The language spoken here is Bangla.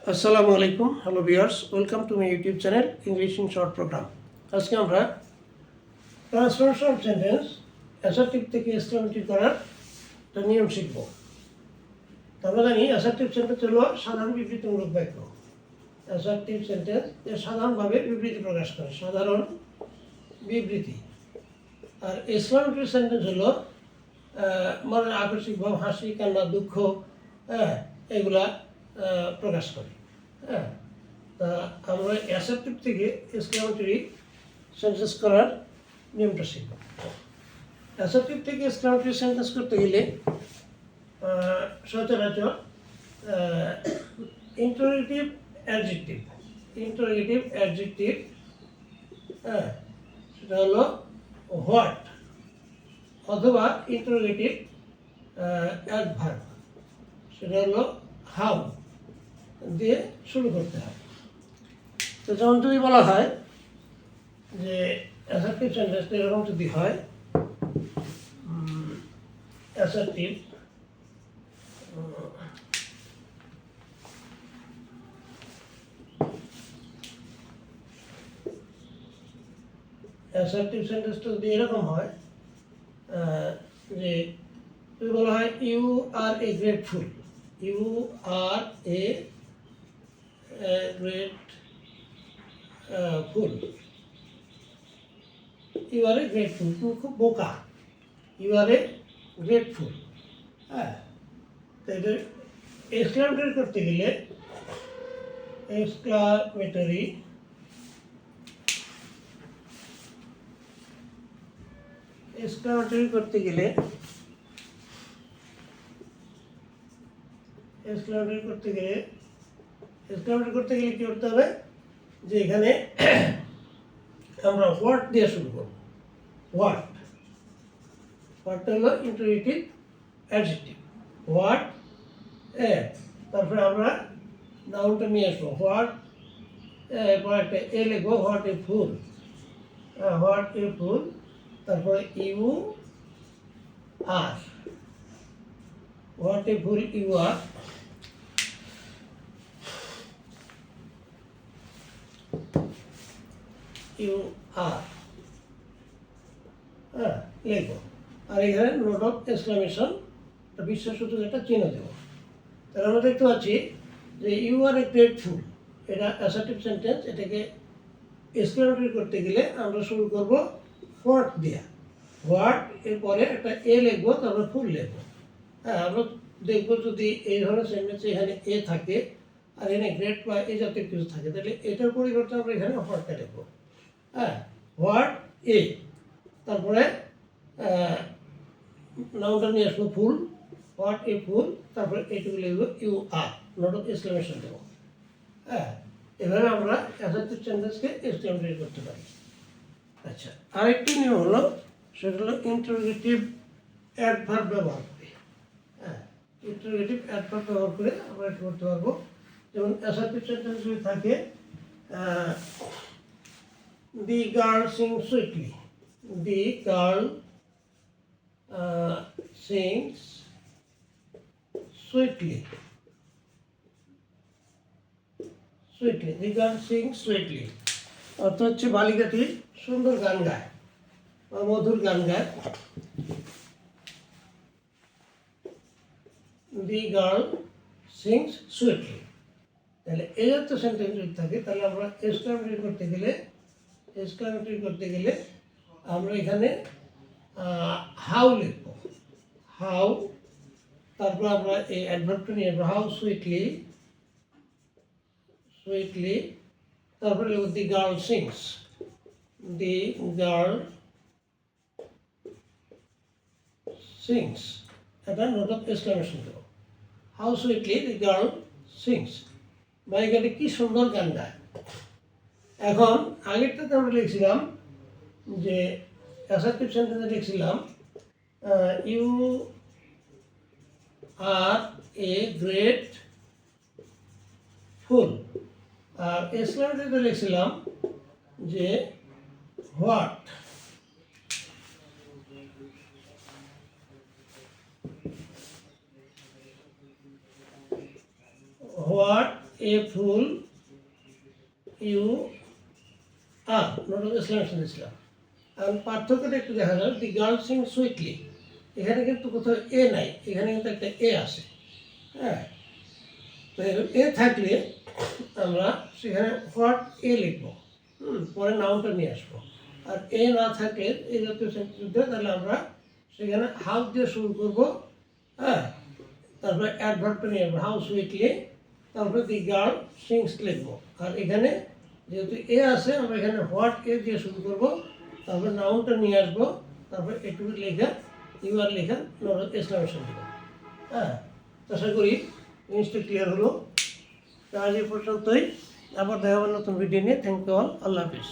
আসসালামু আলাইকুম, hello viewers, welcome to my YouTube channel English in short program. আজকে আমরা ট্রান্সফরমেশন অফ সেন্টেন্স অ্যাসার্টিভ থেকে এক্সক্লেমেটিভ করার একটা নিয়ম শিখব। তো আমরা জানি অ্যাসার্টিভ সেন্টেন্স হলো সাধারণ বিবৃতিমূলক বাক্য। অ্যাসার্টিভ সেন্টেন্স সাধারণভাবে বিবৃতি প্রকাশ করে, সাধারণ বিবৃতি। আর এক্সক্লেমেটরি সেন্টেন্স হলো মনের আকস্মিক ভাব, হাসি, কান্না, দুঃখ, এগুলা প্রকাশ করে। তা আমরা অ্যাসার্টিভ থেকে এক্সক্লেমেটরি সেন্টেন্স করার নিয়মটা শিখব। অ্যাসার্টিভ থেকে এক্সক্লেমেটরি সেন্টেন্স করতে গেলে সচরাচর ইন্টারোগেটিভ অ্যাডজেক্টিভ সেটা হলো হোয়াট অথবা ইন্টারোগেটিভ অ্যাডভার্ব সেটা হলো হাউ দিয়ে শুরু করতে হয়। তো যেমন যদি বলা হয় যে অ্যাসার্টিভ সেন্টেন্সটা এরকম যদি হয়, অ্যাসার্টিভ সেন্টেন্সটা যদি এরকম হয় যে যদি বলা হয় you are a great fool, you are a great fool, you are a great fool, তুমি খুব বোকা, ইউ আর এ গ্রেটফুল। তো এটা এক্সক্লামেটরি করতে গেলে এক্সক্লামেটরি করতে গেলে কি করতে হবে যে এখানে আমরা হোয়াট দিয়ে শুরু করব। হোয়াট হলো ইন্টারোগেটিভ অ্যাডজেক্টিভ, হোয়াট তারপরে আমরা নাউনটা নিয়ে আসবো, হোয়াট এরপর একটা এ লিখবো, হোয়াট এ ফুল, তারপরে you are, what a fool you are, লিখবো। আর এখানে নোট অফ এক্সক্লামেশন বিশ্বসূচক একটা চিহ্ন দেবো। তাহলে আমরা দেখতে পাচ্ছি যে ইউ আর এ গ্রেটফুল, এটা অ্যাসার্টিভ সেন্টেন্স। এটাকে এক্সক্লেমেটরি করতে গেলে আমরা শুরু করব হোয়াট দিয়া, হোয়াট এরপরে একটা এ লিখবো, তারপরে ফুল লিখবো। আমরা দেখবো যদি এই ধরনের সেন্টেন্সে এখানে এ থাকে আর এখানে গ্রেট বা এই জাতীয় কিছু থাকে, তাহলে এটার পরিবর্তে আমরা এখানে হোয়াটটা লিখবো। হোয়াট এ, তারপরে নাউনটা নিয়ে আসবো ফুল, হোয়াট এ ফুল, তারপরে এইটুকু লিখবো you are, note of exclamation দেবো। এভাবে আমরা অ্যাসার্টিভ সেন্টেন্সকে এক্সক্লেমেটরি করতে পারি। আচ্ছা, আরেকটি নিয়ম হলো, সেটা হলো ইন্টারোগেটিভ অ্যাডভার্ব ব্যবহার করে। ইন্টারোগেটিভ অ্যাডভার্ব ব্যবহার করে আমরা এটা করতে পারবো। যেমন অ্যাসার্টিভ সেন্টেন্স যদি থাকে the girl Singh sweetly, the girl sings sweetly, the girl Singh sweetly অর্থ হচ্ছে বালিকাটি সুন্দর গান গায় বা মধুর গান গায়। দি গার্ল সিংস সুইটলি, তাহলে এই জাতীয় সেন্টেন্স যদি থাকে তাহলে আমরা এক্সক্লেমেটরি করতে গেলে আমরা এখানে হাউ লিখব, হাউ, তারপর আমরা এই অ্যাডভার্বটা নিয়ে আসবো, হাউ সুইটলি, তারপরে লিখব the girl sings, the girl sings, এটা নোট অফ এক্সক্লেমেশন দেবো। How sweetly the girl sings, বালিকাটি কি সুন্দর গান গায়। এখন আগেরটাতে আমরা লিখছিলাম যে অ্যাসার্টিভ সেন্টেন্সে লিখছিলাম ইউ আর এ গ্রেট ফুল, আর এক্সক্লেমেটরিতে লিখছিলাম যে what a fool you are note of exclamation দিয়েছিলাম। এখন পার্থক্যটা একটু দেখা যায়, দি গার্ল সিং সুইটলি, এখানে কিন্তু কোথাও এ নাই, এখানে কিন্তু একটা এ আছে। হ্যাঁ, তো এ থাকলে আমরা সেখানে হোয়াট এ লিখবো, পরে নাউনটা নিয়ে আসবো। আর এ না থাকলে এই জাতীয় সেন্টেন্স, তাহলে আমরা সেখানে হাউ দিয়ে শুরু করবো। হ্যাঁ, তারপরে অ্যাডভার্বটা নিয়ে আসবো, হাউ সুইটলি, তারপরে দি গার্ল সিংস লিখবো। আর এখানে যেহেতু এ আছে, আমরা এখানে হোয়াট এ দিয়ে শুরু করবো, তারপরে নাউনটা নিয়ে আসবো, তারপরে একটু লেখা ইউ আর লেখা এক্সক্লেমেশন দেবো। হ্যাঁ, আশা করি জিনিসটা ক্লিয়ার হলো। আজ এই পর্যন্তই, আবার দেখা হবে নতুন ভিডিও নিয়ে। থ্যাংক ইউ অল, আল্লাহ হাফিজ।